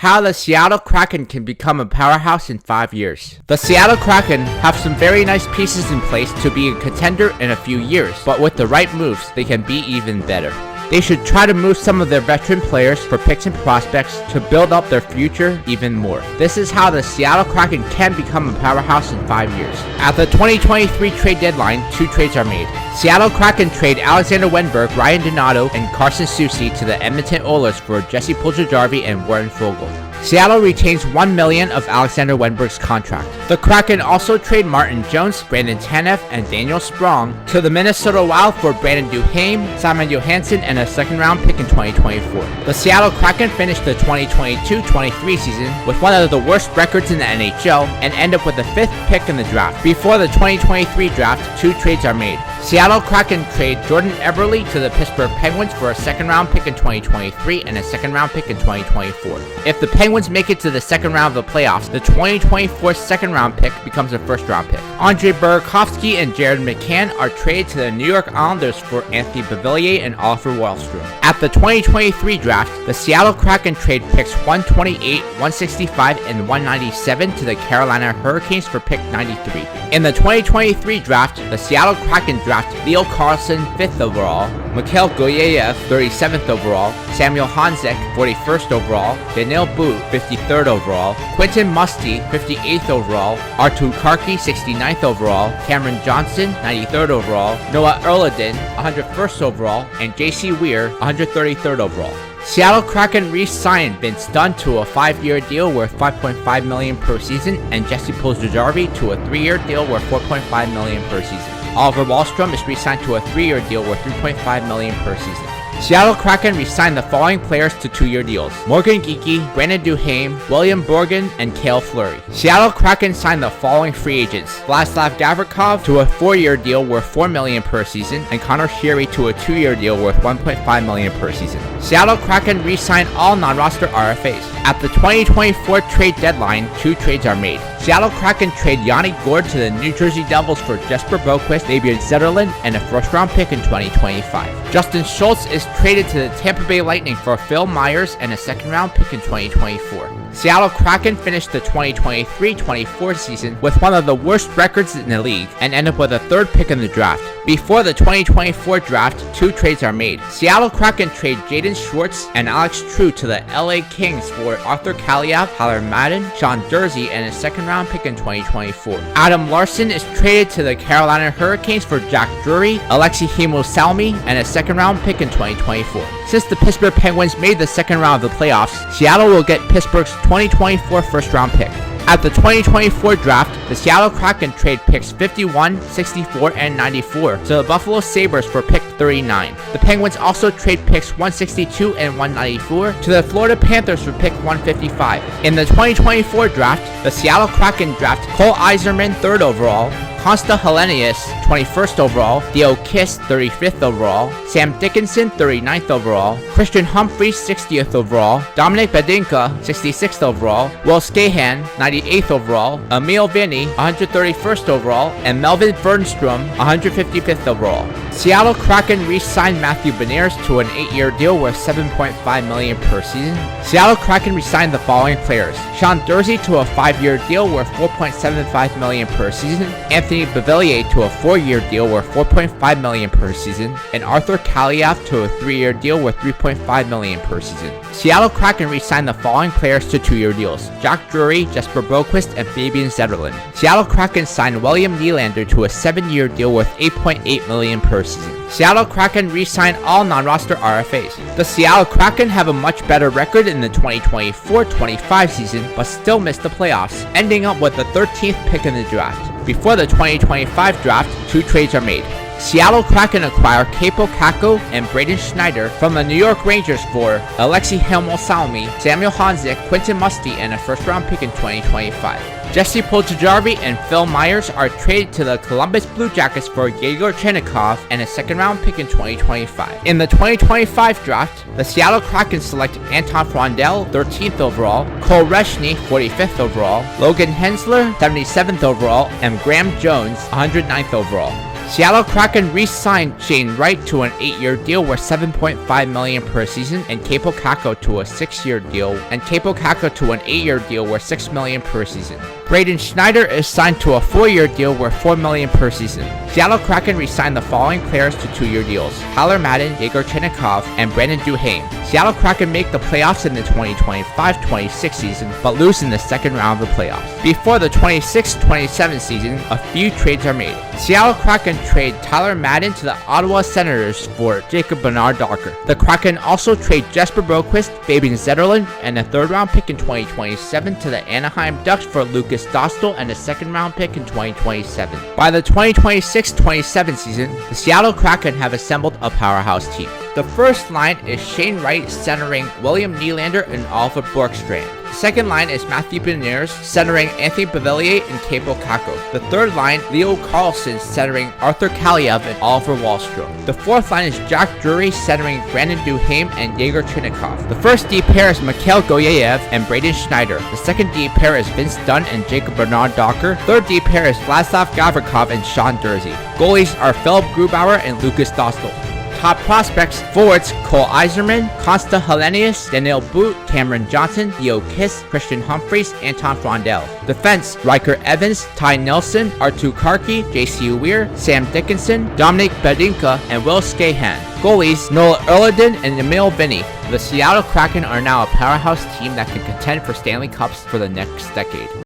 how the Seattle Kraken can become a powerhouse in 5 years. The Seattle Kraken have some very nice pieces in place to be a contender in a few years, but with the right moves, they can be even better. They should try to move some of their veteran players for picks and prospects to build up their future even more. This is how the Seattle Kraken can become a powerhouse in 5 years. At the 2023 trade deadline, 2 trades are made. Seattle Kraken trade Alexander Wennberg, Ryan Donato, and Carson Soucy to the Edmonton Oilers for Jesse Puljujarvi and Warren Foegele. Seattle retains $1 million of Alexander Wennberg's contract. The Kraken also trade Martin Jones, Brandon Tanev, and Daniel Sprong to the Minnesota Wild for Brandon Duhaime, Simon Johansson, and a second-round pick in 2024. The Seattle Kraken finished the 2022-23 season with one of the worst records in the NHL and end up with the 5th pick in the draft. Before the 2023 draft, 2 trades are made. Seattle Kraken trade Jordan Eberle to the Pittsburgh Penguins for a second-round pick in 2023 and a second-round pick in 2024. If the Penguins make it to the second round of the playoffs, the 2024 second-round pick becomes a first-round pick. Andrei Burakovsky and Jared McCann are traded to the New York Islanders for Anthony Beauvillier and Oliver Wahlstrom. At the 2023 draft, the Seattle Kraken trade picks 128, 165, and 197 to the Carolina Hurricanes for pick 93. In the 2023 draft, the Seattle Kraken draft Leo Carlsson 5th overall, Mikhail Gulyayev 37th overall, Samuel Honzek 41st overall, Daniil But 53rd overall, Quentin Musty 58th overall, A.Karki 69th overall, Cameron Johnson 93rd overall, N.Erliden 101st overall, and J.Weir 133rd overall. Seattle Kraken re-signed Vince Dunn to a 5-year deal worth $5.5 million per season and Jesse Puljujarvi to a 3-year deal worth $4.5 million per season. Oliver Wahlstrom is re-signed to a 3-year deal worth $3.5 million per season. Seattle Kraken re-signed the following players to 2-year deals: Morgan Geekie, Brandon Duhaime, William Borgen, and Cale Fleury. Seattle Kraken signed the following free agents: Vladislav Gavrikov to a 4-year deal worth $4 million per season, and Connor Sheary to a 2-year deal worth $1.5 million per season. Seattle Kraken re-signed all non-roster RFAs. At the 2024 trade deadline, 2 trades are made. Seattle Kraken trade Yanni Gourde to the New Jersey Devils for Jesper Boqvist, Fabian Zetterlund, and a first-round pick in 2025. Justin Schultz is traded to the Tampa Bay Lightning for Phil Myers and a second-round pick in 2024. Seattle Kraken finished the 2023-24 season with one of the worst records in the league and ended up with a 3rd pick in the draft. Before the 2024 draft, 2 trades are made. Seattle Kraken trade Jaden Schwartz and Alex True to the LA Kings for Arthur Kaliyev, Tyler Madden, Sean Durzi, and a second-round pick in 2024. Adam Larson is traded to the Carolina Hurricanes for Jack Drury, Alexei Hemosalmi, and a second-round pick in 2024. Since the Pittsburgh Penguins made the second round of the playoffs, Seattle will get Pittsburgh's 2024 first-round pick. At the 2024 draft, the Seattle Kraken trade picks 51, 64, and 94 to the Buffalo Sabres for pick 39. The Penguins also trade picks 162 and 194 to the Florida Panthers for pick 155. In the 2024 draft, the Seattle Kraken draft C.Eiserman 3rd overall, K.Helenius 21st overall, T.Kiss 35th overall, S.Dickinson 39th overall, Christian Humphreys 60th overall, D.Badinka 66th overall, W.Skahan 98th overall, A.Beauvillier-M.Beniers-K.Kakko 131st overall, and Melvin Bernstrom 155th overall. Seattle Kraken re-signed Matthew Beniers to an 8-year deal worth $7.5 million per season. Seattle Kraken re-signed the following players: Sean Durzi to a 5-year deal worth $4.75 million per season, Anthony Beauvillier to a 4-year deal worth $4.5 million per season, and Arthur Kaliyev to a 3-year deal worth $3.5 million per season. Seattle Kraken re-signed the following players to 2-year deals: Jack Drury, Jesper Boqvist, and Fabian Zetterlund. Seattle Kraken signed W.Nylander to a 7-year deal worth $8.8 million per season. Seattle Kraken re-signed all non-roster RFAs. The Seattle Kraken have a much better record in the 2024-25 season, but still missed the playoffs, ending up with the 13th pick in the draft. Before the 2025 draft, 2 trades are made. Seattle Kraken acquire Kakko and Braden Schneider from the New York Rangers for Alexei Hemosalmi, Samuel Honzek, Quentin Musty, and a first-round pick in 2025. Jesse Puljujarvi and Phil Myers are traded to the Columbus Blue Jackets for G.J.Chinakhov and a second-round pick in 2025. In the 2025 draft, the Seattle Kraken select Anton Frondell, 13th overall, Cole Reshny, 45th overall, Logan Hensler, 77th overall, and Graham Jones, 109th overall. Seattle Kraken re-signed Shane Wright to an 8-year deal worth $7.5 million per season, and Kakko to a 6-year deal, and Kakko to an 8-year deal worth $6 million per season. Braden Schneider is signed to a 4-year deal worth $4 million per season. Seattle Kraken re-signed the following players to 2-year deals: Tyler Madden, J.Weir, and Brandon Duhaime. Seattle Kraken make the playoffs in the 2025-26 season, but lose in the second round of the playoffs. Before the 26-27 season, a few trades are made. Seattle Kraken trade Tyler Madden to the Ottawa Senators for Bernard-Docker. The Kraken also trade Jesper Boqvist, Fabian Zetterlund, and a 3rd-round pick in 2027 to the Anaheim Ducks for L.Dostal and a 2nd-round pick in 2027. By the 2026-27 season, the Seattle Kraken have assembled a powerhouse team. The first line is Shane Wright centering William Nylander and A.Beauvillier-M.Beniers-K.Kakko. The second line is Matthew Beniers centering A.Beauvillier and Kakko. The third line, Leo Carlson centering A.Kaliyev and A.Wahlstrom. The fourth line is Jack Drury centering Brandon Duhaime and J.Weir. The first D pair is M.Gulyayev and Braden Schneider. The second D pair is V.Dunn and Bernard-Docker. Third D pair is Gavrikov and C.Johnson. Goalies are P.Grubauer and L.Dostal. Top prospects: forwards C.Eiserman, K.Helenius, D.But, Cameron Johnson, T.Kiss, C.Humphreys, and A.Frondell. Defense: R.Evans, T.Nelson, A.Karki, J.Weir, S.Dickinson, B.Badinka, and W.Skahan. Goalies: N.Erliden and E.Vinni. The Seattle Kraken are now a powerhouse team that can contend for Stanley Cups for the next decade.